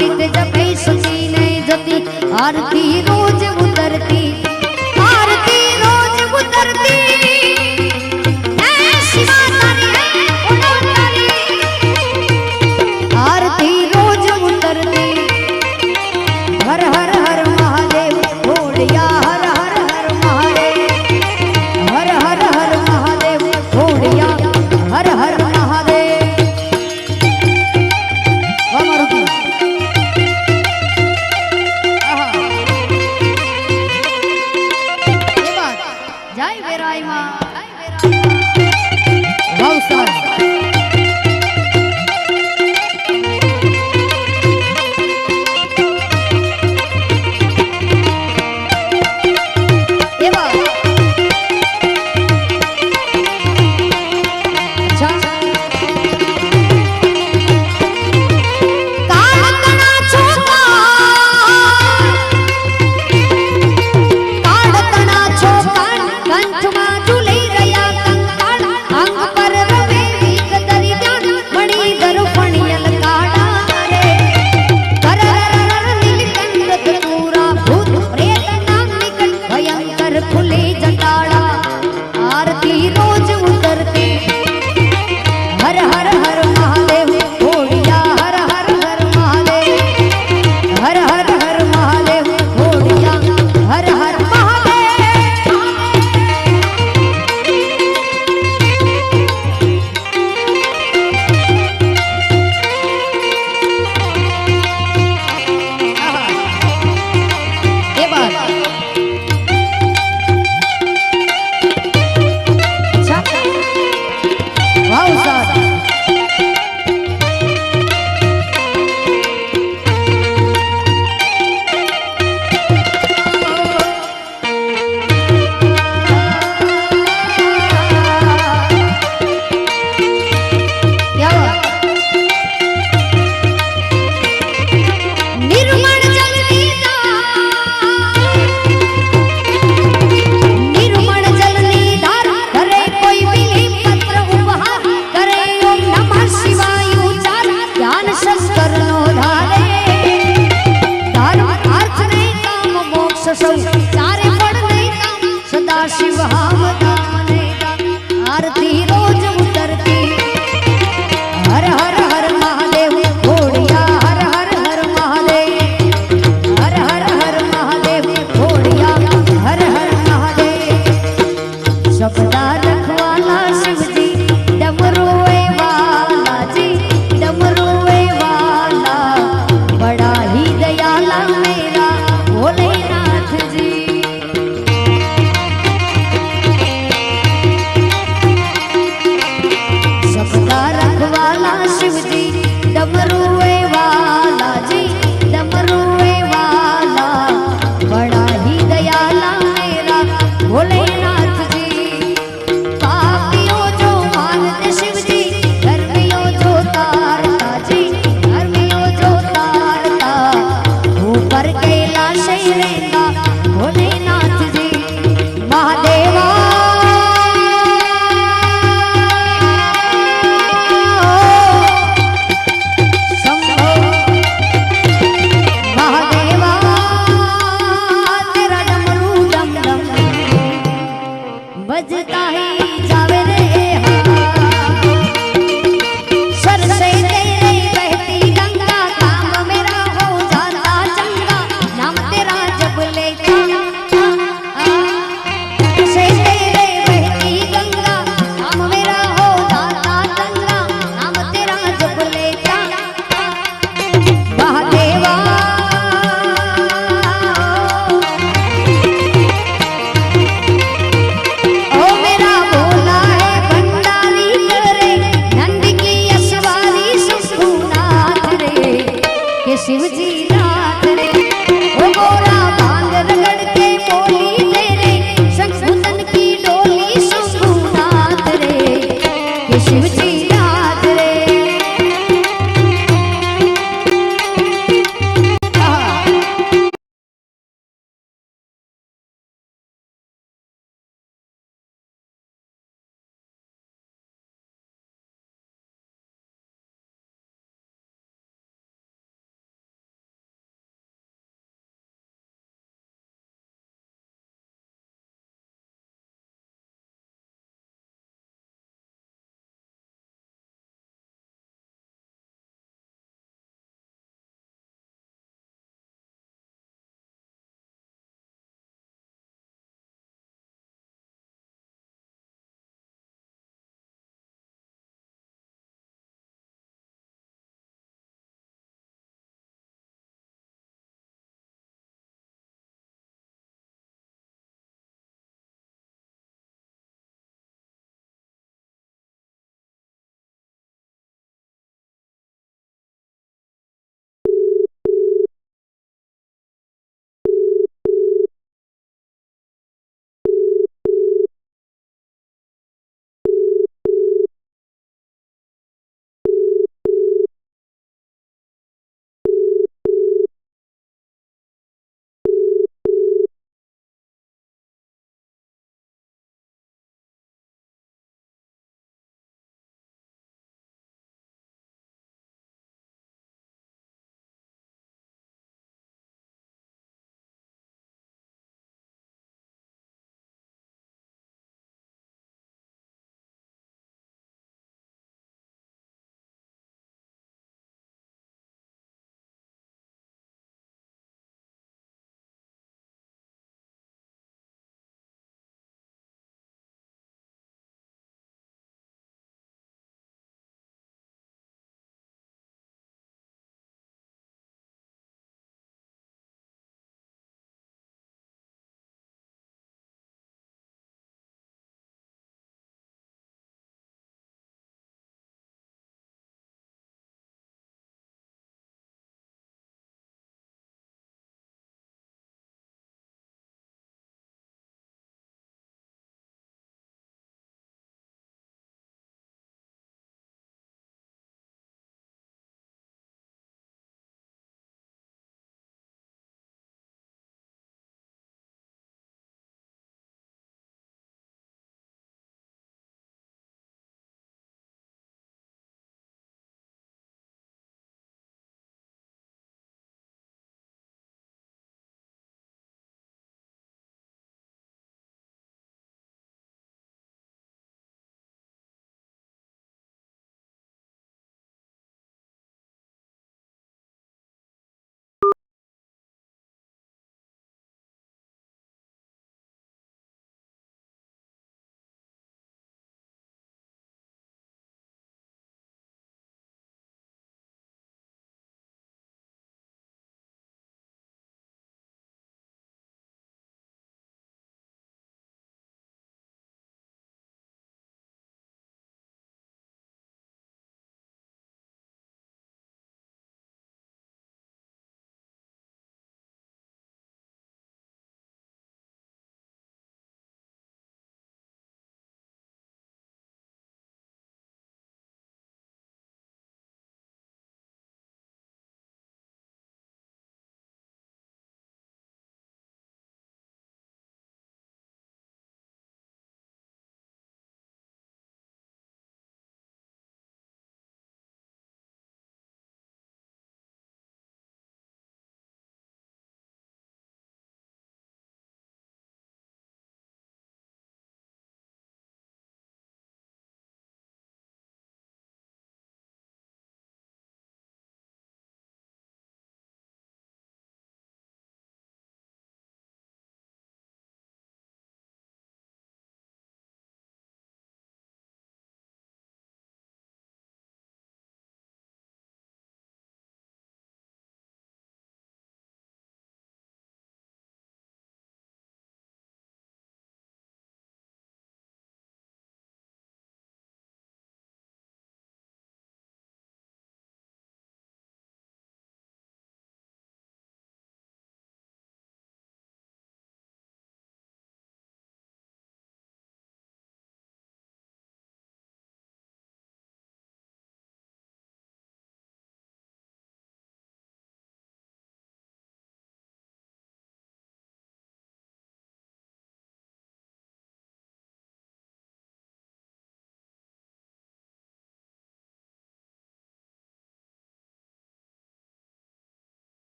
नित जपे सती नहीं जती आरती रोज उतरती आरती रोज उतरती शिवा तारी आरती रोज उतरती हर हर हर महादेव भोलिया हर हर हर महादेव हर हर हर महादेव भोलिया हर हर महादेव मारुति जय वेराई मां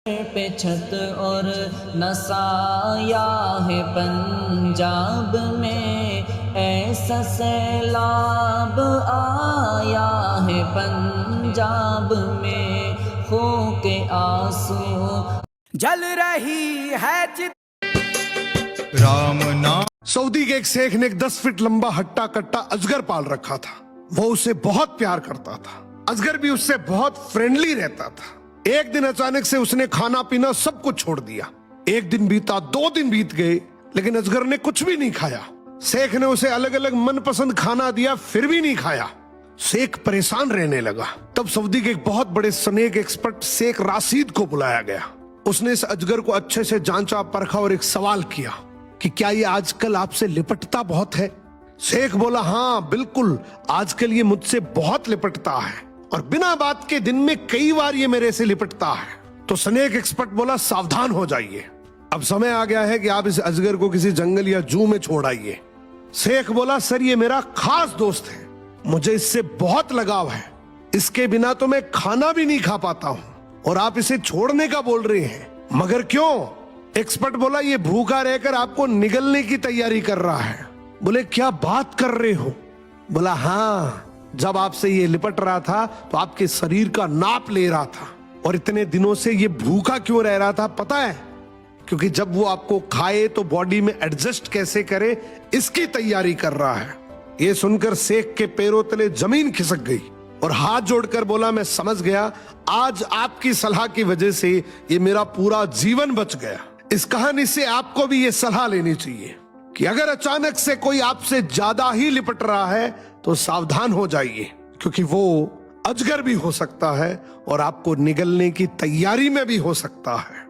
पे छत और नसाया है पंजाब में, ऐसा सैलाब आया है पंजाब में, खो के आंसू जल रही है राम नाम। सऊदी के एक शेख ने एक 10 फीट लंबा हट्टा कट्टा अजगर पाल रखा था। वो उसे बहुत प्यार करता था। अजगर भी उससे बहुत फ्रेंडली रहता था। एक दिन अचानक से उसने खाना पीना सब कुछ छोड़ दिया। एक दिन बीता, 2 दिन बीत गए, लेकिन अजगर ने कुछ भी नहीं खाया। शेख ने उसे अलग अलग मनपसंद खाना दिया, फिर भी नहीं खाया। शेख परेशान रहने लगा। तब सऊदी के एक बहुत बड़े स्नेक एक्सपर्ट शेख राशिद को बुलाया गया। उसने इस अजगर को अच्छे से जांचा परखा और एक सवाल किया कि क्या ये आजकल आपसे लिपटता बहुत है? शेख बोला, हाँ बिल्कुल, आजकल ये मुझसे बहुत लिपटता है और बिना बात के दिन में कई बार ये मेरे से लिपटता है। तो स्नेक एक्सपर्ट बोला, सावधान हो जाइए, अब समय आ गया है कि आप इस अजगर को किसी जंगल या जू में छोड़ आइए। शेख बोला, सर ये मेरा खास दोस्त है, मुझे इससे बहुत लगाव है, इसके बिना तो मैं खाना भी नहीं खा पाता हूँ और आप इसे छोड़ने का बोल रहे हैं, मगर क्यों? एक्सपर्ट बोला, ये भूखा रहकर आपको निगलने की तैयारी कर रहा है। बोले, क्या बात कर रहे हो? बोला, हाँ, जब आपसे ये लिपट रहा था तो आपके शरीर का नाप ले रहा था और इतने दिनों से ये भूखा क्यों रह रहा था पता है? क्योंकि जब वो आपको खाए तो बॉडी में एडजस्ट कैसे करे इसकी तैयारी कर रहा है। ये सुनकर शेख के पैरों तले जमीन खिसक गई और हाथ जोड़कर बोला, मैं समझ गया, आज आपकी सलाह की वजह से ये मेरा पूरा जीवन बच गया। इस कहानी से आपको भी ये सलाह लेनी चाहिए कि अगर अचानक से कोई आपसे ज्यादा ही लिपट रहा है तो सावधान हो जाइए, क्योंकि वो अजगर भी हो सकता है और आपको निगलने की तैयारी में भी हो सकता है।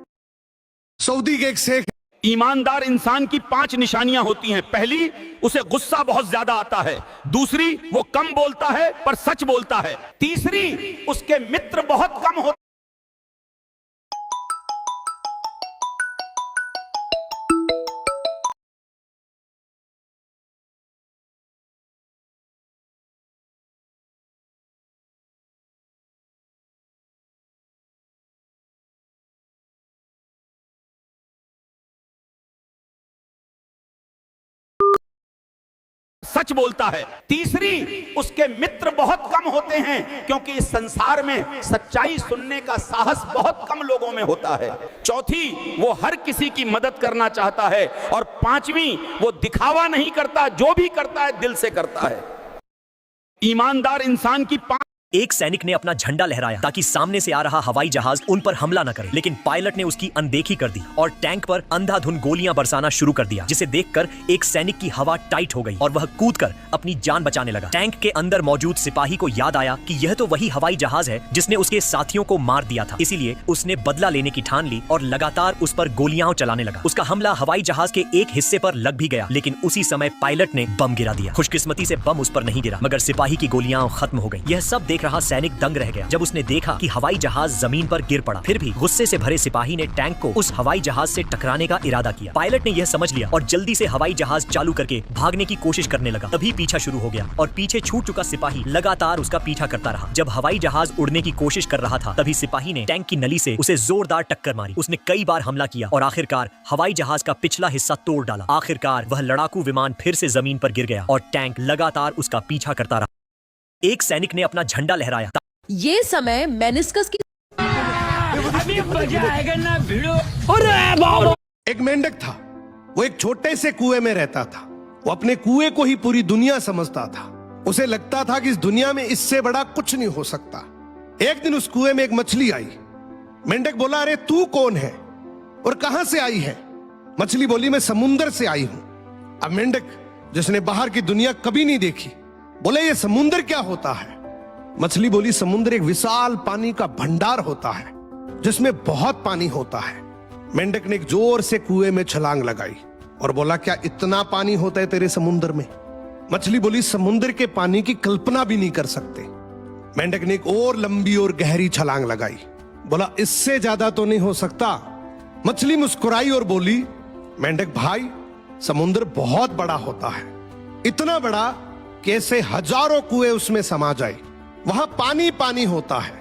सऊदी के एक शेख, ईमानदार इंसान की 5 निशानियां होती हैं। पहली, उसे गुस्सा बहुत ज्यादा आता है। दूसरी, वो कम बोलता है पर सच बोलता है। तीसरी, उसके मित्र बहुत कम होते सच बोलता है। तीसरी, उसके मित्र बहुत कम होते हैं, क्योंकि इस संसार में सच्चाई सुनने का साहस बहुत कम लोगों में होता है। चौथी, वो हर किसी की मदद करना चाहता है। और पांचवी, वो दिखावा नहीं करता, जो भी करता है दिल से करता है। ईमानदार इंसान की एक सैनिक ने अपना झंडा लहराया ताकि सामने से आ रहा हवाई जहाज उन पर हमला न करे, लेकिन पायलट ने उसकी अनदेखी कर दी और टैंक पर अंधाधुंध गोलियां बरसाना शुरू कर दिया, जिसे देखकर एक सैनिक की हवा टाइट हो गई और वह कूदकर अपनी जान बचाने लगा। टैंक के अंदर मौजूद सिपाही को याद आया कि यह तो वही हवाई जहाज है जिसने उसके साथियों को मार दिया था, इसीलिए उसने बदला लेने की ठान ली और लगातार उस पर गोलियां चलाने लगा। उसका हमला हवाई जहाज के एक हिस्से पर लग भी गया, लेकिन उसी समय पायलट ने बम गिरा दिया। खुशकिस्मती से बम उस पर नहीं गिरा, मगर सिपाही की गोलियां खत्म हो गई। यह सब देख रहा सैनिक दंग रह गया जब उसने देखा कि हवाई जहाज जमीन पर गिर पड़ा। फिर भी गुस्से से भरे सिपाही ने टैंक को उस हवाई जहाज से टकराने का इरादा किया। पायलट ने यह समझ लिया और जल्दी से हवाई जहाज चालू करके भागने की कोशिश करने लगा। तभी पीछा शुरू हो गया और पीछे छूट चुका सिपाही लगातार उसका पीछा करता रहा। जब हवाई जहाज उड़ने की कोशिश कर रहा था, तभी सिपाही ने टैंक की नली से उसे जोरदार टक्कर मारी। उसने कई बार हमला किया और आखिरकार हवाई जहाज का पिछला हिस्सा तोड़ डाला। आखिरकार वह लड़ाकू विमान फिर से जमीन पर गिर गया और टैंक लगातार उसका पीछा करता रहा। एक सैनिक ने अपना झंडा लहराया। ये समय मेनिस्कस की एक मेंढक था। वो एक छोटे से कुएं में रहता था। वो अपने कुएं को ही पूरी दुनिया समझता था। उसे लगता था कि इस दुनिया में इससे बड़ा कुछ नहीं हो सकता। एक दिन उस कुएं में एक मछली आई। मेंढक बोला, अरे तू कौन है और कहां से आई है? मछली बोली, मैं समुंदर से आई हूं। अब मेंढक, जिसने बाहर की दुनिया कभी नहीं देखी, बोले, ये समुंदर क्या होता है? मछली बोली, समुद्र एक विशाल पानी का भंडार होता है जिसमें बहुत पानी होता है। मेंढक ने एक जोर से कुएं में छलांग लगाई और बोला, क्या इतना पानी होता है तेरे समुद्र में? मछली बोली, समुद्र के पानी की कल्पना भी नहीं कर सकते। मेंढक ने एक और लंबी और गहरी छलांग लगाई। बोला, इससे ज्यादा तो नहीं हो सकता। मछली मुस्कुराई और बोली, मेंढक भाई, समुद्र बहुत बड़ा होता है, इतना बड़ा कि ऐसे हजारों कुएं उसमें समा जाए। वहां पानी पानी होता है,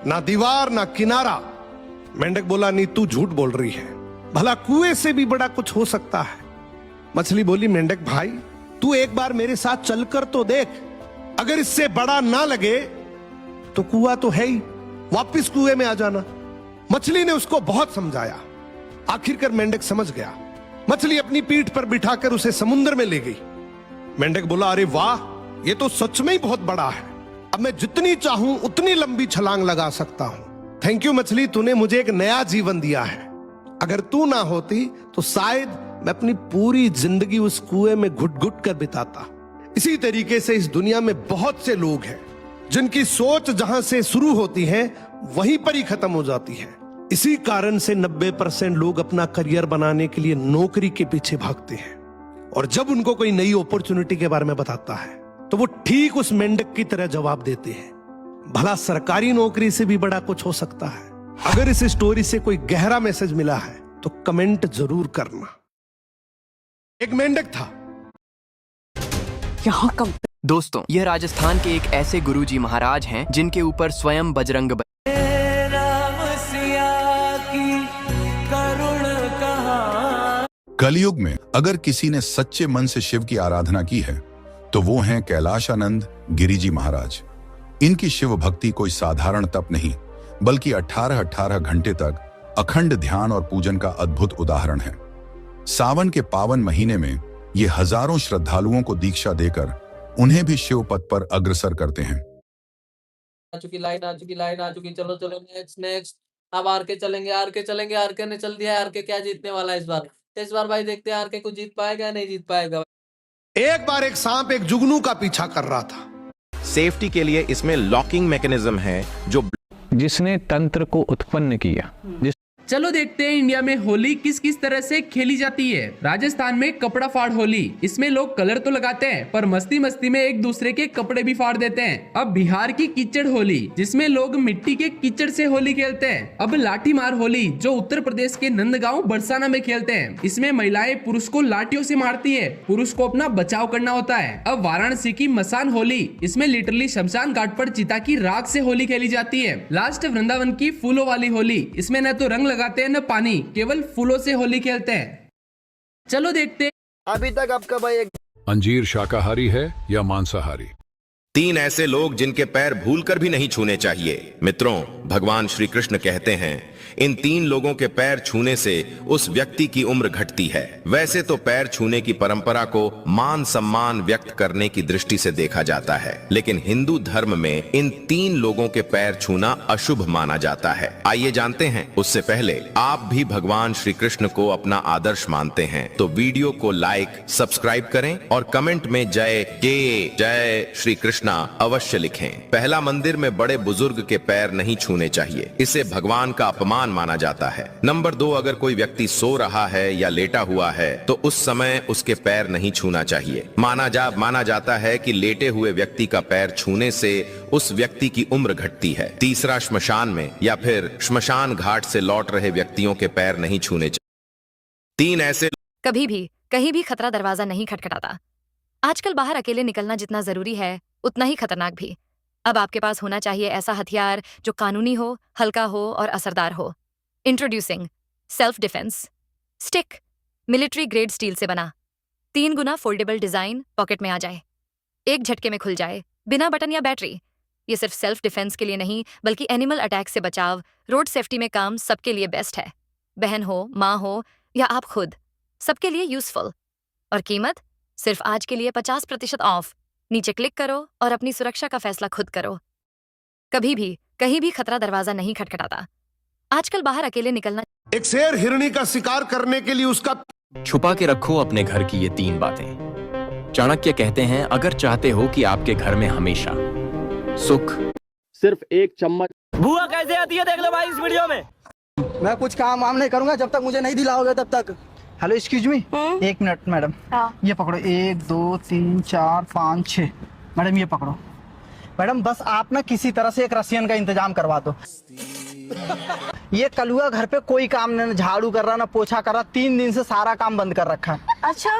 ना दीवार ना किनारा, मेंढक बोला, नहीं तू झूठ बोल रही है, भला कुएं से भी बड़ा कुछ हो सकता है। मछली बोली, मेंढक भाई तू एक बार मेरे साथ चलकर तो देख, अगर इससे बड़ा ना लगे तो कुआं तो है ही, वापिस कुएं में आ जाना। मछली ने उसको बहुत समझाया, आखिरकार मेंढक समझ गया। मछली अपनी पीठ पर बिठाकर उसे समुद्र में ले गई। मेंढक बोला, अरे वाह, ये तो सच में ही बहुत बड़ा है, अब मैं जितनी चाहूं उतनी लंबी छलांग लगा सकता हूं। थैंक यू मछली, तूने मुझे एक नया जीवन दिया है। अगर तू ना होती तो शायद मैं अपनी पूरी जिंदगी उस कुएं में घुट घुट कर बिताता। इसी तरीके से इस दुनिया में बहुत से लोग हैं जिनकी सोच जहां से शुरू होती है वहीं पर ही खत्म हो जाती है। इसी कारण से 90% लोग अपना करियर बनाने के लिए नौकरी के पीछे भागते हैं, और जब उनको कोई नई अपॉर्चुनिटी के बारे में बताता है तो वो ठीक उस मेंढक की तरह जवाब देते हैं, भला सरकारी नौकरी से भी बड़ा कुछ हो सकता है। अगर इस स्टोरी से कोई गहरा मैसेज मिला है तो कमेंट जरूर करना। एक मेंढक था। यहाँ कम दोस्तों, यह राजस्थान के एक ऐसे गुरुजी महाराज हैं जिनके ऊपर स्वयं बजरंग कलयुग में अगर किसी ने सच्चे मन से शिव की आराधना की है तो वो हैं कैलाशानंद गिरिजी महाराज। इनकी शिव भक्ति कोई साधारण तप नहीं, बल्कि 18 घंटे तक अखंड ध्यान और पूजन का अद्भुत उदाहरण है। सावन के पावन महीने में ये हजारों श्रद्धालुओं को दीक्षा देकर उन्हें भी शिव पथ पर अग्रसर करते हैं। आ चुकी लाइन आ चुकी, चलो नेक्स्ट। अब आर के चलेंगे, आर के ने चल दिया। आर के क्या जीतने वाला है इस बार? तो इस बार भाई देखते हैं आर के कुछ जीत पाएगा या नहीं जीत पाएगा। एक बार एक सांप एक जुगनू का पीछा कर रहा था। सेफ्टी के लिए इसमें लॉकिंग मैकेनिज्म है जो जिसने तंत्र को उत्पन्न किया। चलो देखते हैं इंडिया में होली किस किस तरह से खेली जाती है। राजस्थान में कपड़ा फाड़ होली, इसमें लोग कलर तो लगाते हैं पर मस्ती मस्ती में एक दूसरे के कपड़े भी फाड़ देते हैं। अब बिहार की कीचड़ होली, जिसमें लोग मिट्टी के कीचड़ से होली खेलते हैं। अब लाठी मार होली, जो उत्तर प्रदेश के नंदगांव बरसाना में खेलते हैं। इसमें महिलाएं पुरुष को लाठियों से मारती है, पुरुष को अपना बचाव करना होता है। अब वाराणसी की मसान होली, इसमें लिटरली शमशान घाट पर चिता की राख से होली खेली जाती है। लास्ट वृंदावन की फूलों वाली होली, इसमें न तो रंग लगाते हैं न पानी, केवल फूलों से होली खेलते हैं। चलो देखते हैं। अभी तक आपका भाई अंजीर शाकाहारी है या मांसाहारी? 3 ऐसे लोग जिनके पैर भूलकर भी नहीं छूने चाहिए। मित्रों, भगवान श्री कृष्ण कहते हैं इन 3 लोगों के पैर छूने से उस व्यक्ति की उम्र घटती है। वैसे तो पैर छूने की परंपरा को मान सम्मान व्यक्त करने की दृष्टि से देखा जाता है, लेकिन हिंदू धर्म में इन 3 लोगों के पैर छूना अशुभ माना जाता है। आइए जानते हैं। उससे पहले आप भी भगवान श्री कृष्ण को अपना आदर्श मानते हैं तो वीडियो को लाइक, सब्सक्राइब करें और कमेंट में जय श्री कृष्णा अवश्य लिखें। पहला, मंदिर में बड़े बुजुर्ग के पैर नहीं छूने चाहिए, इसे भगवान का अपमान माना जाता है। नंबर 2, अगर कोई व्यक्ति सो रहा है या लेटा हुआ है तो उस समय उसके पैर नहीं छूना चाहिए। माना जाता है कि लेटे हुए व्यक्ति का पैर छूने से उस व्यक्ति की उम्र घटती है। तीसरा, श्मशान में या फिर श्मशान घाट से लौट रहे व्यक्तियों के पैर नहीं छूने चाहिए। 3 ऐसे कभी भी कहीं भी खतरा दरवाजा नहीं खटखटाता। आजकल बाहर अकेले निकलना जितना जरूरी है उतना ही खतरनाक भी। अब आपके पास होना चाहिए ऐसा हथियार जो कानूनी हो, हल्का हो और असरदार हो। Introducing self defence stick, military grade steel से बना, 3 गुना फोल्डेबल डिजाइन, पॉकेट में आ जाए, एक झटके में खुल जाए, बिना बटन या बैटरी। ये सिर्फ सेल्फ डिफेंस के लिए नहीं बल्कि एनिमल अटैक से बचाव, रोड सेफ्टी में काम सबके लिए बेस्ट है। बहन हो, माँ हो या आप खुद, सबके लिए यूजफुल। और कीमत सिर्फ आज के लिए 50% ऑफ। नीचे क्लिक करो और अपनी सुरक्षा का फैसला खुद करो। कभी भी कहीं भी खतरा दरवाजा नहीं खटखटाता। आजकल बाहर अकेले निकलना। एक शेर हिरनी का शिकार करने के लिए उसका छुपा के रखो अपने घर की ये 3 बातें। चाणक्य कहते हैं अगर चाहते हो कि आपके घर में हमेशा सुख, सिर्फ 1 चम्मच। बुआ कैसे आती है देख लो भाई इस वीडियो में। मैं कुछ काम वाम नहीं करूंगा जब तक मुझे नहीं दिलाओगे तब तक। Hello excuse me, 1 minute madam. ये पकड़ो, 1 2 3 4 5 6। मैडम ये पकड़ो। मैडम बस आप ना किसी तरह से एक रसियन का इंतजाम करवा दो। ये कलुआ घर पे कोई काम नहीं, झाड़ू कर रहा ना पोछा कर रहा, 3 दिन से सारा काम बंद कर रखा है। अच्छा,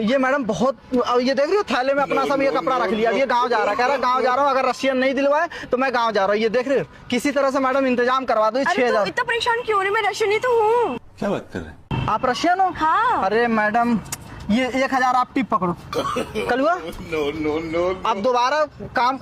ये मैडम बहुत, ये देख रही हो थैले में अपना सब ये कपड़ा रख लिया, ये गांव जा रहा है, कह रहा गांव जा रहा हूँ, अगर रशियन नहीं दिलवाए तो मैं गांव जा रहा हूँ। ये देख रहे हो, किसी तरह से मैडम इंतजाम करवा दो। 6000 इतना परेशान क्यों हो रहे? मैं रशियन ही तो हूँ। क्या बात कर रहे हैं? आप रशियन हो? हाँ। अरे मैडम ये 1000 आप टिप पकड़ो। कलुआ आप दोबारा काम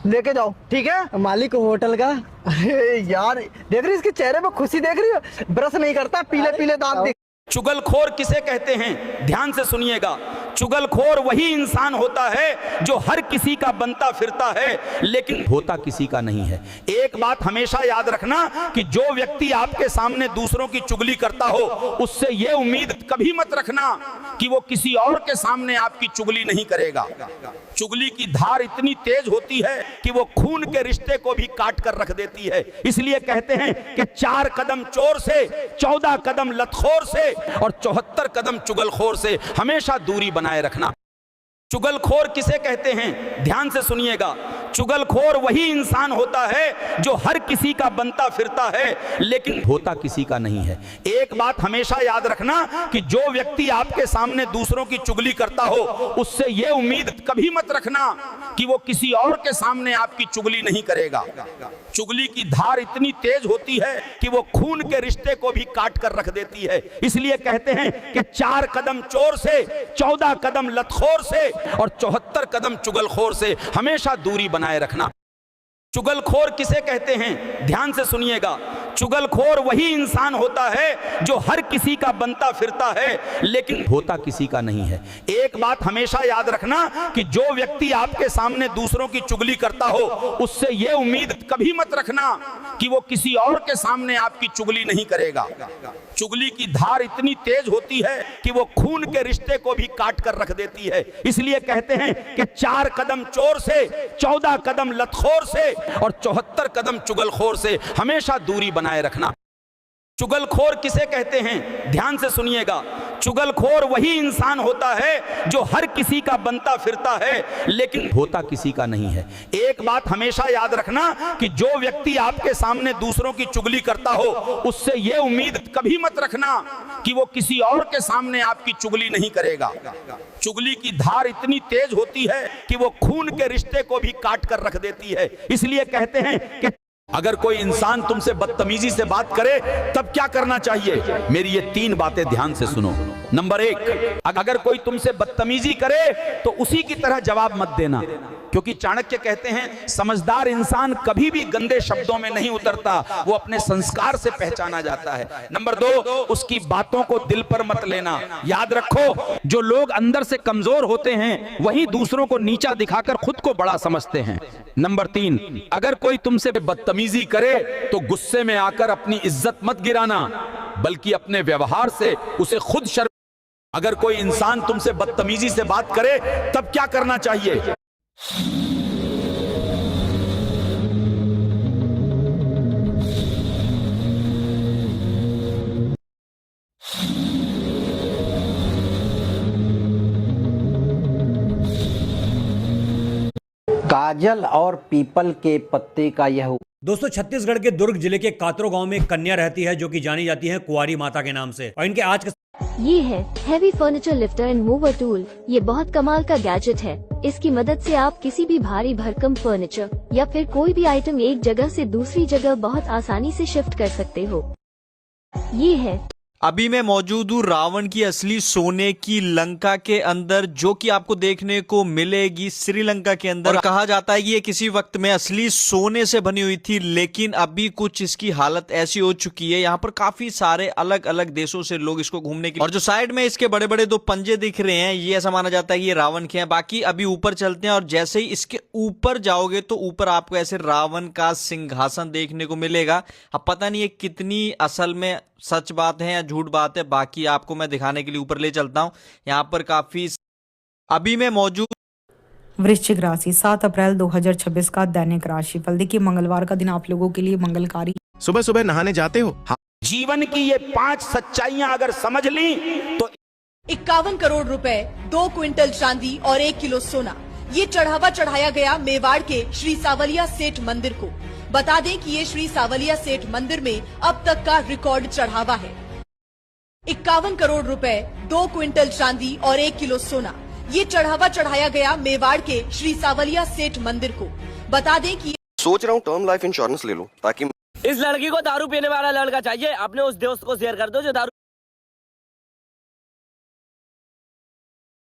लेके जाओ, ठीक है? मालिक होटल का। अरे यार देख रही इसके चेहरे पे खुशी देख रही हो, ब्रश नहीं करता, पीले पीले दांत देख। चुगलखोर किसे कहते हैं? ध्यान से सुनिएगा। चुगलखोर वही इंसान होता है जो हर किसी का बनता फिरता है लेकिन होता किसी का नहीं है। एक बात हमेशा याद रखना कि जो व्यक्ति आपके सामने दूसरों की चुगली करता हो, उससे यह उम्मीद कभी मत रखना कि वो किसी और के सामने आपकी चुगली नहीं करेगा। चुगली की धार इतनी तेज होती है कि वो खून के रिश्ते को भी काट कर रख देती है। इसलिए कहते हैं कि 4 कदम चोर से, 14 कदम लतखोर से और 74 कदम चुगलखोर से हमेशा दूरी बनाए रखना। चुगलखोर किसे कहते हैं? ध्यान से सुनिएगा। चुगलखोर वही इंसान होता है जो हर किसी का बनता फिरता है लेकिन होता किसी का नहीं है। एक बात हमेशा याद रखना कि जो व्यक्ति आपके सामने दूसरों की चुगली करता हो, उससे यह उम्मीद कभी मत रखना कि वो किसी और के सामने आपकी चुगली नहीं करेगा। चुगली की धार इतनी तेज होती है कि वो खून के रिश्ते को भी काट कर रख देती है। इसलिए कहते हैं कि 4 कदम चोर से, 14 कदम लतखोर से और 74 कदम चुगलखोर से हमेशा दूरी बनाए रखना। चुगलखोर किसे कहते हैं? ध्यान से सुनिएगा। चुगलखोर वही इंसान होता है जो हर किसी का बनता फिरता है लेकिन होता किसी का नहीं है। एक बात हमेशा याद रखना कि जो व्यक्ति आपके सामने दूसरों की चुगली करता हो, उससे यह उम्मीद कभी मत रखना कि वो किसी और के सामने आपकी चुगली नहीं करेगा। चुगली की धार इतनी तेज होती है कि वो खून के रिश्ते को भी काट कर रख देती है। इसलिए कहते हैं कि 4 कदम चोर से, 14 कदम लतखोर से और 74 कदम चुगलखोर से हमेशा दूरी बनाए रखना। चुगलखोर किसे कहते हैं? ध्यान से सुनिएगा। चुगलखोर वही इंसान होता है जो हर किसी का बनता फिरता है लेकिन होता किसी का नहीं है। एक बात हमेशा याद रखना कि जो व्यक्ति आपके सामने दूसरों की चुगली करता हो, उससे यह उम्मीद कभी मत रखना कि वो किसी और के सामने आपकी चुगली नहीं करेगा। चुगली की धार इतनी तेज होती है कि वो खून के रिश्ते को भी काट कर रख देती है। इसलिए कहते हैं कि अगर कोई इंसान तुमसे बदतमीजी से बात करे तब क्या करना चाहिए? मेरी ये 3 बातें ध्यान से सुनो। नंबर 1, अगर कोई तुमसे बदतमीजी करे तो उसी की तरह जवाब मत देना, क्योंकि चाणक्य कहते हैं समझदार इंसान कभी भी गंदे शब्दों में नहीं उतरता, वो अपने संस्कार से पहचाना जाता है। नंबर 2, उसकी बातों को दिल पर मत लेना। याद रखो, जो लोग अंदर से कमजोर होते हैं वही दूसरों को नीचा दिखाकर खुद को बड़ा समझते हैं। नंबर 3, अगर कोई तुमसे बदतमीजी करे तो गुस्से में आकर अपनी इज्जत मत गिराना, बल्कि अपने व्यवहार से उसे खुद शर्म। अगर कोई इंसान तुमसे बदतमीजी से बात करे तब क्या करना चाहिए? काजल और पीपल के पत्ते का यह। दोस्तों, छत्तीसगढ़ के दुर्ग जिले के कातरो गांव में एक कन्या रहती है जो कि जानी जाती है कुंवारी माता के नाम से। और इनके आज के ये है heavy furniture lifter and mover tool. ये बहुत कमाल का गैजेट है। इसकी मदद से आप किसी भी भारी भरकम फर्नीचर या फिर कोई भी आइटम एक जगह से दूसरी जगह बहुत आसानी से शिफ्ट कर सकते हो। ये है अभी मैं मौजूद हूँ रावण की असली सोने की लंका के अंदर, जो कि आपको देखने को मिलेगी श्रीलंका के अंदर। और कहा जाता है कि ये किसी वक्त में असली सोने से बनी हुई थी, लेकिन अभी कुछ इसकी हालत ऐसी हो चुकी है। यहाँ पर काफी सारे अलग अलग देशों से लोग इसको घूमने के, और जो साइड में इसके बड़े बड़े 2 पंजे दिख रहे हैं, ये ऐसा माना जाता है कि ये रावण के हैं। बाकी अभी ऊपर चलते हैं और जैसे ही इसके ऊपर जाओगे तो ऊपर आपको ऐसे रावण का सिंहासन देखने को मिलेगा। अब पता नहीं ये कितनी असल में सच बात है या झूठ बात है, बाकी आपको मैं दिखाने के लिए ऊपर ले चलता हूं। यहाँ पर काफी अभी मैं मौजूद। वृश्चिक राशि 7 अप्रैल 2026 का दैनिक राशिफल। देखिए, मंगलवार का दिन आप लोगों के लिए मंगलकारी। सुबह सुबह नहाने जाते हो? जीवन की ये 5 सच्चाइयां अगर समझ ली तो 51 करोड़ रुपए, 2 क्विंटल चांदी और 1 किलो सोना, ये चढ़ावा चढ़ाया गया मेवाड़ के श्री सावलिया सेठ मंदिर को। बता दें कि ये श्री सावलिया सेठ मंदिर में अब तक का रिकॉर्ड चढ़ावा है। 51 करोड़ रुपए, 2 क्विंटल चांदी और 1 किलो सोना। ये चढ़ावा चढ़ाया गया मेवाड़ के श्री सावलिया सेठ मंदिर को। बता दें कि सोच रहा हूँ टर्म लाइफ इंश्योरेंस ले लूं ताकि इस लड़की को दारू पीने वाला लड़का चाहिए। अपने उस दोस्त को शेयर कर दो जो दारू।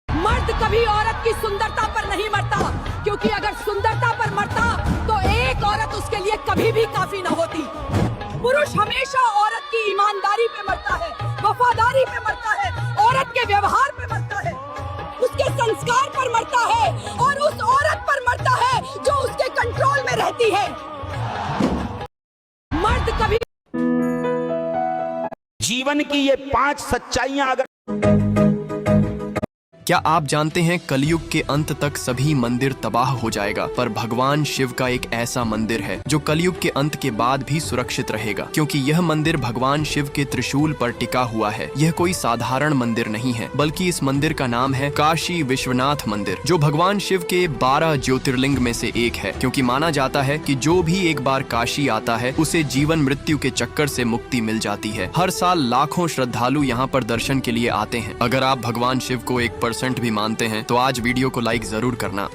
मर्द कभी औरत की सुंदरता पर नहीं मरता, क्योंकि अगर सुंदरता पर मरता तो एक औरत उसके लिए कभी भी काफी न होती। पुरुष हमेशा औरत की ईमानदारी पे मरता है, वफादारी पे मरता है, औरत के व्यवहार पे मरता है, उसके संस्कार पर मरता है और उस औरत पर मरता है जो उसके कंट्रोल में रहती है। मर्द कभी जीवन की ये 5 सच्चाइयां अगर क्या आप जानते हैं कलयुग के अंत तक सभी मंदिर तबाह हो जाएगा, पर भगवान शिव का एक ऐसा मंदिर है जो कलयुग के अंत के बाद भी सुरक्षित रहेगा, क्योंकि यह मंदिर भगवान शिव के त्रिशूल पर टिका हुआ है। यह कोई साधारण मंदिर नहीं है, बल्कि इस मंदिर का नाम है काशी विश्वनाथ मंदिर, जो भगवान शिव के 12 ज्योतिर्लिंग में से एक है, क्योंकि माना जाता है कि जो भी एक बार काशी आता है उसे जीवन मृत्यु के चक्कर से मुक्ति मिल जाती है। हर साल लाखों श्रद्धालु यहाँ पर दर्शन के लिए आते हैं। अगर आप भगवान शिव को 1% भी मानते हैं तो आज वीडियो को लाइक जरूर करना।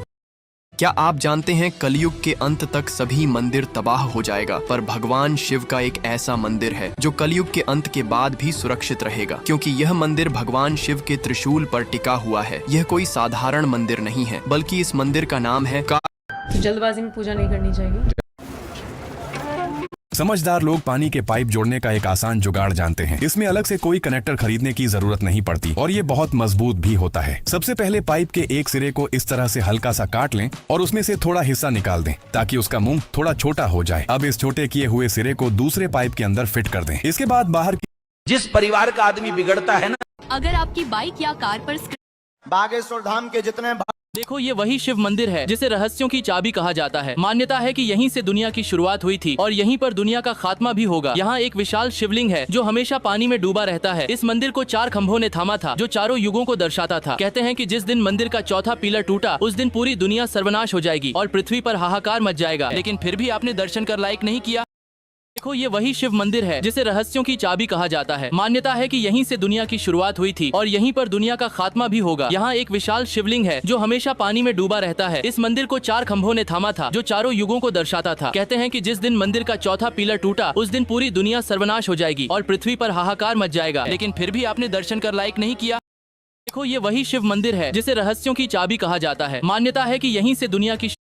क्या आप जानते हैं कलयुग के अंत तक सभी मंदिर तबाह हो जाएगा, पर भगवान शिव का एक ऐसा मंदिर है जो कलयुग के अंत के बाद भी सुरक्षित रहेगा, क्योंकि यह मंदिर भगवान शिव के त्रिशूल पर टिका हुआ है। यह कोई साधारण मंदिर नहीं है, बल्कि इस मंदिर का नाम है जल्दबाजी में पूजा नहीं करनी चाहिए। समझदार लोग पानी के पाइप जोड़ने का एक आसान जुगाड़ जानते हैं। इसमें अलग से कोई कनेक्टर खरीदने की जरूरत नहीं पड़ती और ये बहुत मजबूत भी होता है। सबसे पहले पाइप के एक सिरे को इस तरह से हल्का सा काट लें और उसमें से थोड़ा हिस्सा निकाल दें ताकि उसका मुंह थोड़ा छोटा हो जाए। अब इस छोटे किए हुए सिरे को दूसरे पाइप के अंदर फिट कर दें। इसके बाद बाहर जिस परिवार का आदमी बिगड़ता है ना, अगर आपकी बाइक या कार पर बागेश्वर धाम के जितने देखो, ये वही शिव मंदिर है जिसे रहस्यों की चाबी कहा जाता है। मान्यता है कि यहीं से दुनिया की शुरुआत हुई थी और यहीं पर दुनिया का खात्मा भी होगा। यहाँ एक विशाल शिवलिंग है जो हमेशा पानी में डूबा रहता है। इस मंदिर को 4 खंभों ने थामा था जो चारों युगों को दर्शाता था। कहते हैं कि जिस दिन मंदिर का चौथा पिलर टूटा उस दिन पूरी दुनिया सर्वनाश हो जाएगी और पृथ्वी पर हाहाकार मच जाएगा। लेकिन फिर भी आपने दर्शन कर लायक नहीं किया। देखो, ये वही शिव मंदिर है जिसे रहस्यों की चाबी कहा जाता है। मान्यता है कि यहीं से दुनिया की शुरुआत हुई थी और यहीं पर दुनिया का खात्मा भी होगा। यहाँ एक विशाल शिवलिंग है जो हमेशा पानी में डूबा रहता है। इस मंदिर को 4 खंभों ने थामा था जो चारों युगों को दर्शाता था। कहते हैं कि जिस दिन मंदिर का चौथा पिलर टूटा उस दिन पूरी दुनिया सर्वनाश हो जाएगी और पृथ्वी पर हाहाकार मच जाएगा। लेकिन फिर भी आपने दर्शन कर लायक नहीं किया। देखो, ये वही शिव मंदिर है जिसे रहस्यों की चाबी कहा जाता है। मान्यता है कि यहीं से दुनिया की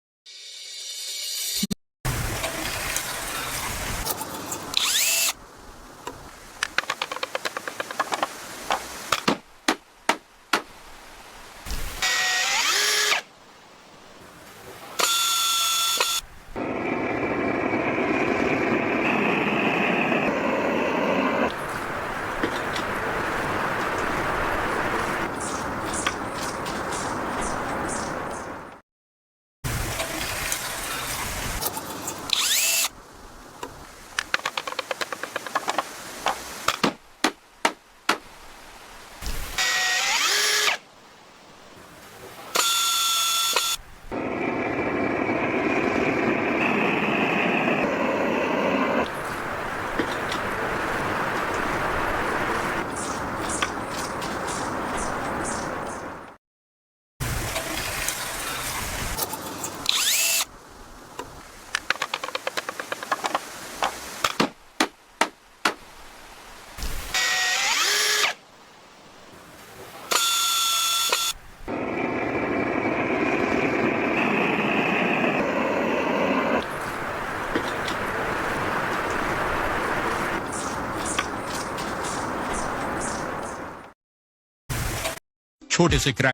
छोटे से क्रैक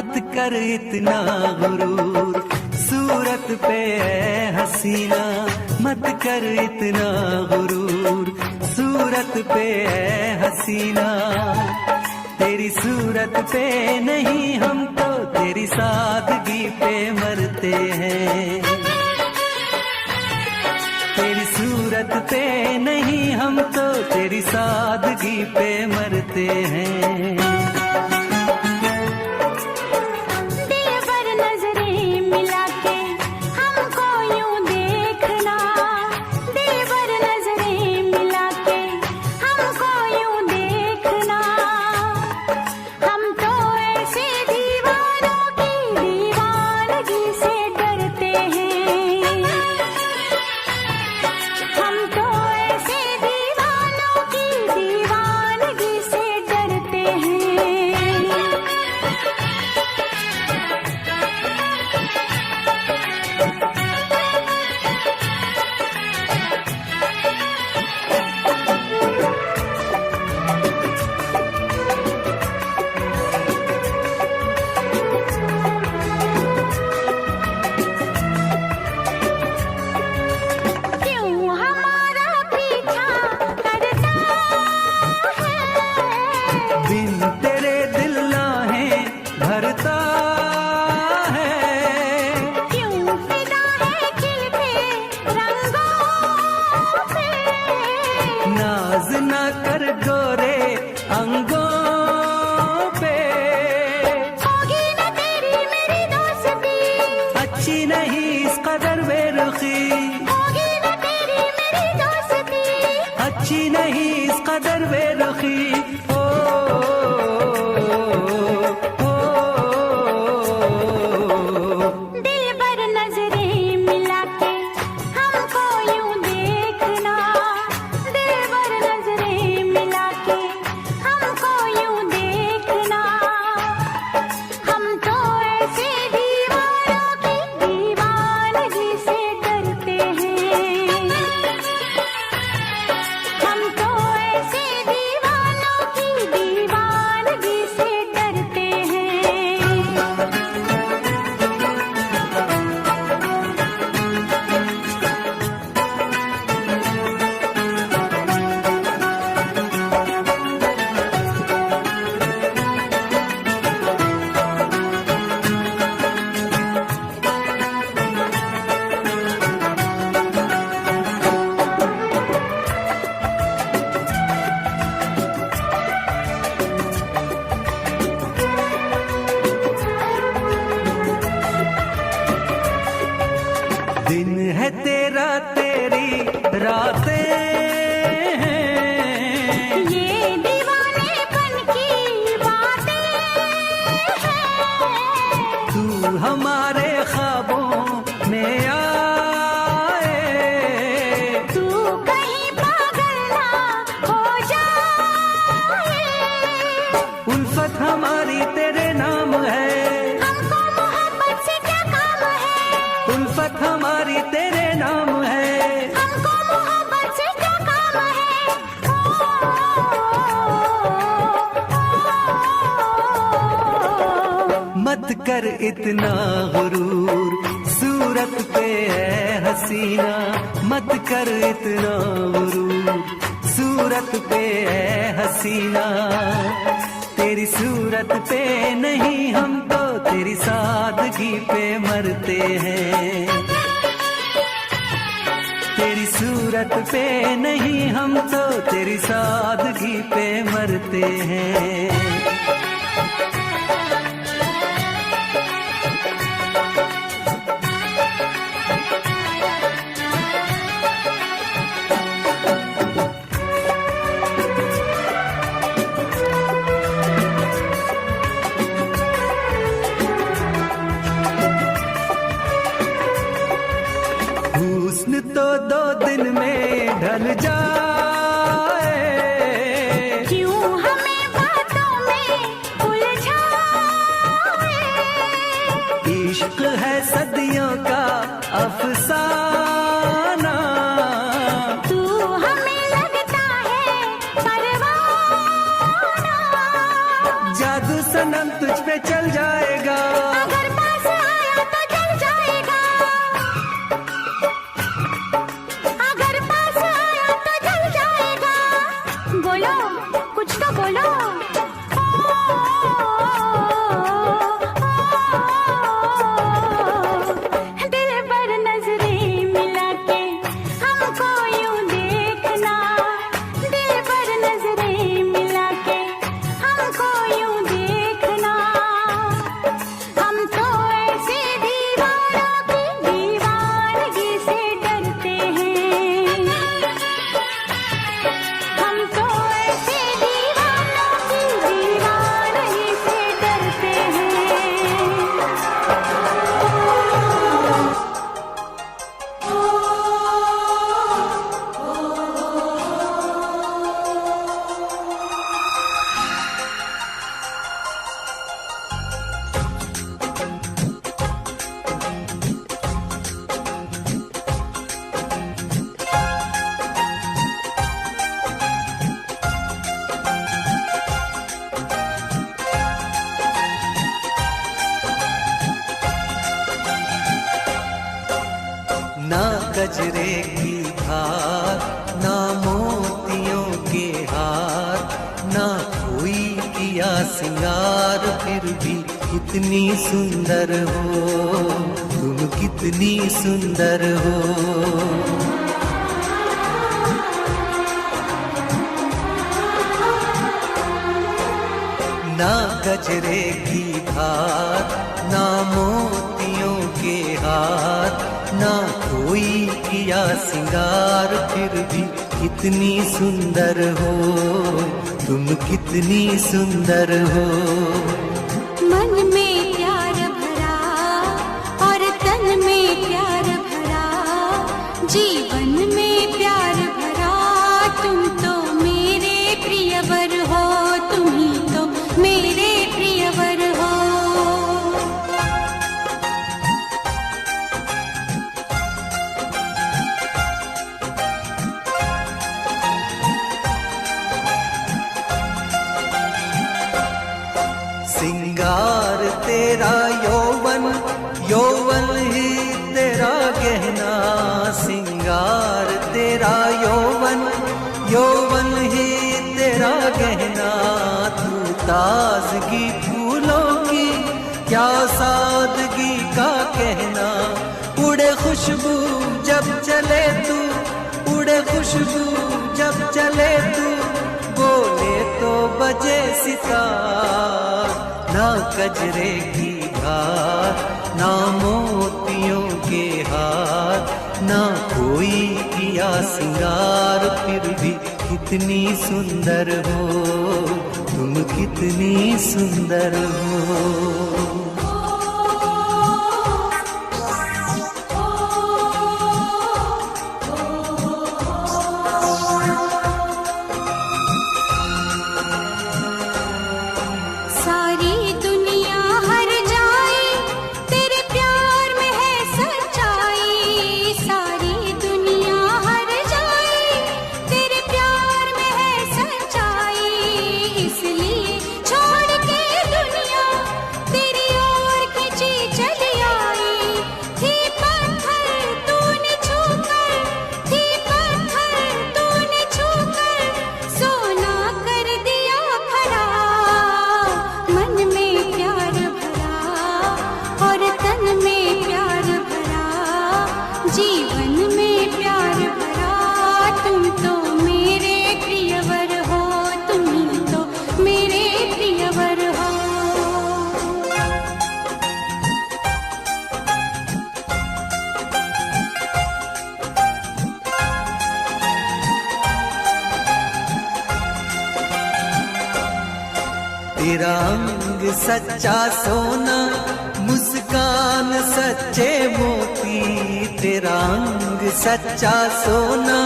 मत कर इतना गुरूर, सूरत पे है हसीना, मत कर इतना गुरूर, सूरत पे है हसीना। तेरी सूरत पे नहीं हम तो तेरी सादगी पे मरते हैं, तेरी सूरत पे नहीं हम तो तेरी सादगी पे मरते हैं। अच्छी नहीं इस कदर बेरुखी, दिल भर नजरें मिला के हमको यूं देखना, दिल भर नजरें मिला के हमको यूं देखना। हम तो ऐसे दीवानों की दीवानगी से डरते हैं, हम तो ऐसे दीवानों की दीवानगी से डरते हैं। दिन है तेरा तेरी रातें हैं, ये दीवानेपन की बातें हैं। तू हमारे ख्वाबों में आए, तू कहीं पागल ना हो जाए। उल्फत हमारी तेरे नाम है, हमको मोहब्बत से क्या काम है। उल्फत हमारी तेरे नाम है, हमको मोहब्बत से क्या काम है। मत कर इतना गुरूर, सूरत पे है हसीना, मत कर इतना गुरूर, सूरत पे है हसीना। तेरी सूरत पे नहीं हम तो तेरी सादगी पे मरते हैं, तेरी सूरत पे नहीं हम तो तेरी सादगी पे मरते हैं। हुस्न तो 2 दिन में ढल जाए, क्यों हमें बातों में उलझाए। इश्क है सदियों का अफसाना, तू हमें लगता है परवाना। जादू सनम तुझ पे चल जाएगा, गजरे की धार, ना मोतियों के हार, ना कोई किया सिंगार, फिर भी कितनी सुंदर हो तुम, कितनी सुंदर हो। ना गजरे की धार, ना मोतियों के हार, ना कोई किया सिंगार, फिर भी कितनी सुंदर हो तुम, कितनी सुंदर हो। मन में प्यार भरा और तन में प्यार भरा, जीवन में प्यार भरा, तुम तो मेरे प्रियवर हो, तुम ही तो मेरे प्रियवर हो। सिंगार तेरा यौवन, यौवन ही तेरा गहना, सिंगार तेरा यौवन, यौवन ही तेरा गहना, तू ताजगी फूलों की क्या सादगी का कहना, उड़े खुशबू जब चले तू, उड़े खुशबू जब चले तू, बोले तो बजे सितार। ना गजरे की धार, ना मोतियों के हार, ना कोई किया सिंगार, फिर भी कितनी सुंदर हो तुम, कितनी सुंदर हो। सारी दुनिया हर जाए तेरे प्यार में है सच्चाई, सारी दुनिया हर जाए तेरे प्यार में है सच्चाई, इसलिए छोड़ के दुनिया तेरी ओर खिंची चली आई। थी पत्थर तूने छूकर, थी पत्थर तूने छूकर, सोना कर दिया खरा। मन में प्यार भरा और तन में प्यार भरा, जीवन में प्यार भरा, तुम तो मेरे प्रियवर हो, तुम ही तो मेरे प्रियवर हो। तेरा अंग सच्चा सोना, मुस्कान सच्चे मोती, तेरा अंग सच्चा सोना,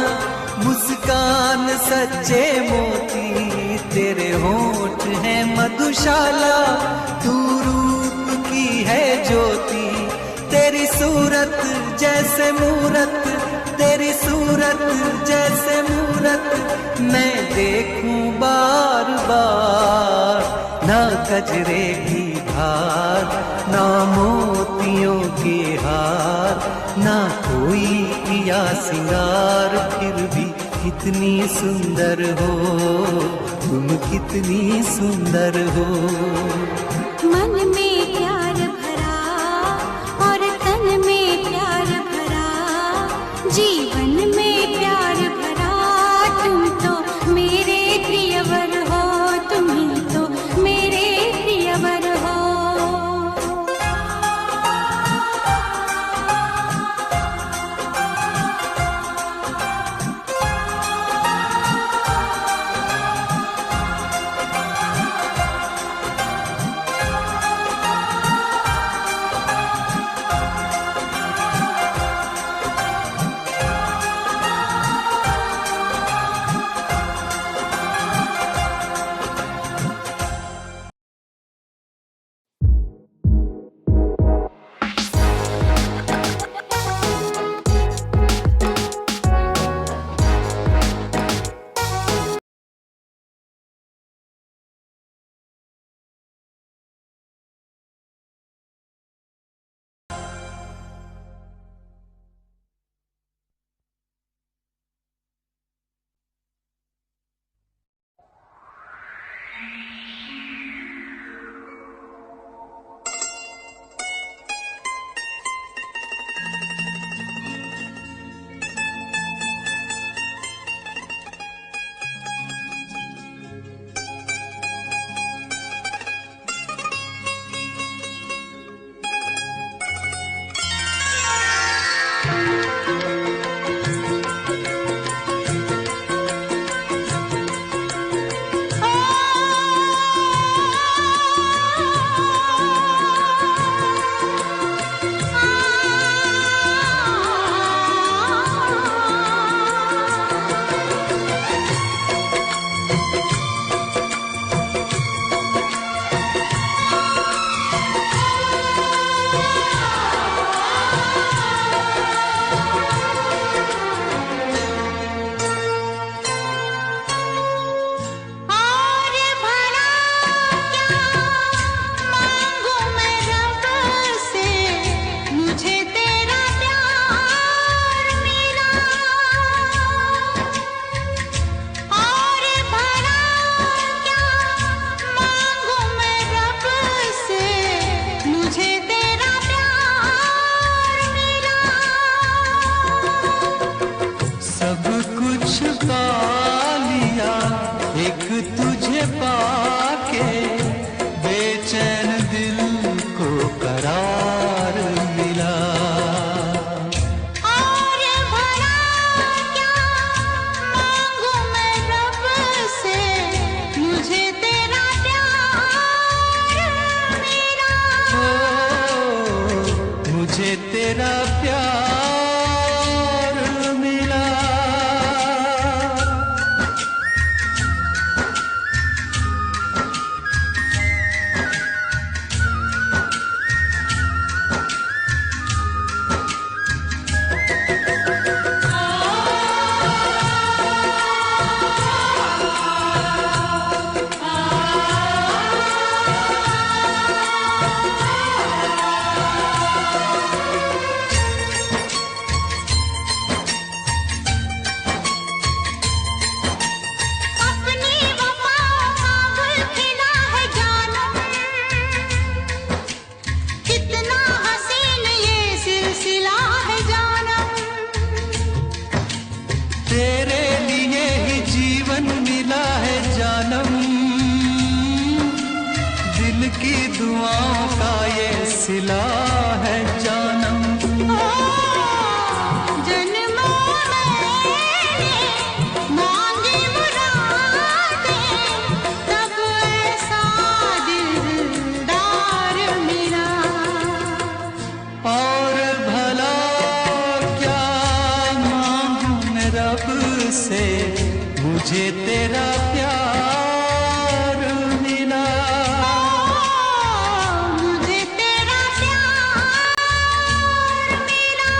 मुस्कान सच्चे मोती, तेरे होठ हैं मधुशाला, तू रूप की है ज्योति, तेरी सूरत जैसे मूरत, तेरी सूरत जैसे मूरत, मैं देखूं बार बार। ना गजरे की धार, ना मोतियों के हार, ना कोई किया सिंगार, फिर भी कितनी सुंदर हो तुम, कितनी सुंदर हो। मन में प्यार भरा और तन में प्यार भरा, जीवन में प्यार भरा, तुम तो मेरे प्रियवर हो, तुम ही तो मेरे प्रियवर हो। मुझे तेरा प्यार मिला। तेरे लिए ही जीवन मिला है जानम, दिल की दुआओं का ये सिला है जानम। जन्मों में मांगी मुरादें, तब ऐसा दिलदार मिला। और भला क्या मांगूं मैं रब से, मुझे तेरा प्यार मिला। मुझे तेरा प्यार मिला।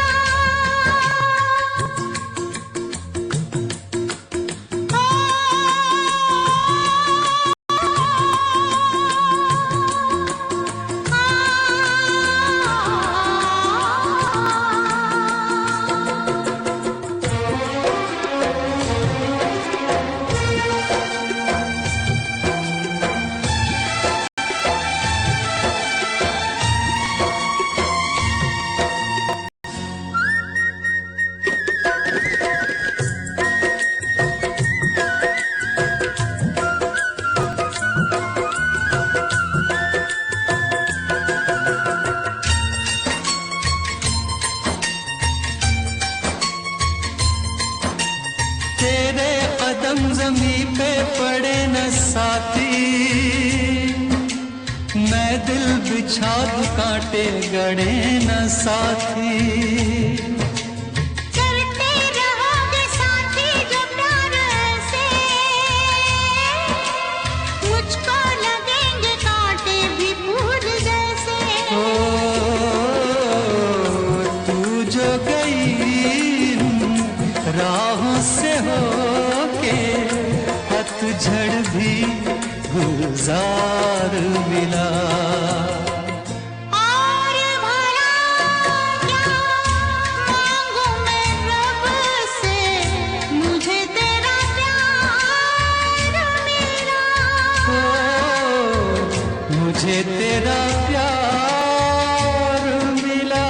तेरे कदम ज़मीं पे पड़े न साथी, मैं दिल बिछा दूं कांटे गड़े न साथी। करते रहोगे साथी जो प्यार ऐसे, मुझको लगेंगे कांटे भी फूल जैसे। तू जो गई राहों से होके, पतझड़ भी गुलजार मिला। और भला क्या मांगूं मैं रब से, मुझे तेरा प्यार मिला। मुझे तेरा प्यार मिला।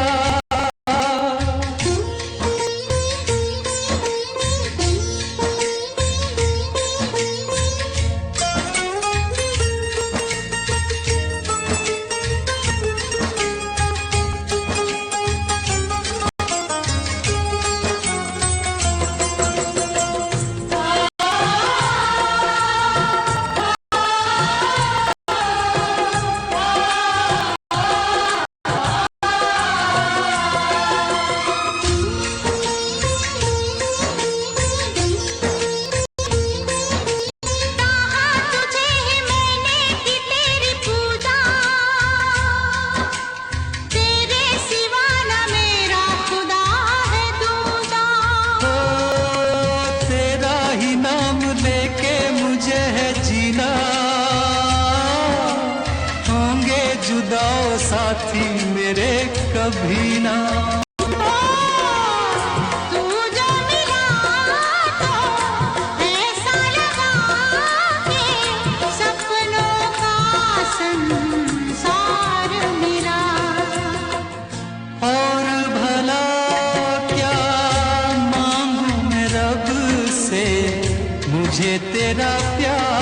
साथी मेरे कभी ना। तू जो मिला तो ऐसा लगा कि सपनों का संसार मिला। और भला क्या मांगूं मैं रब से, मुझे तेरा प्यार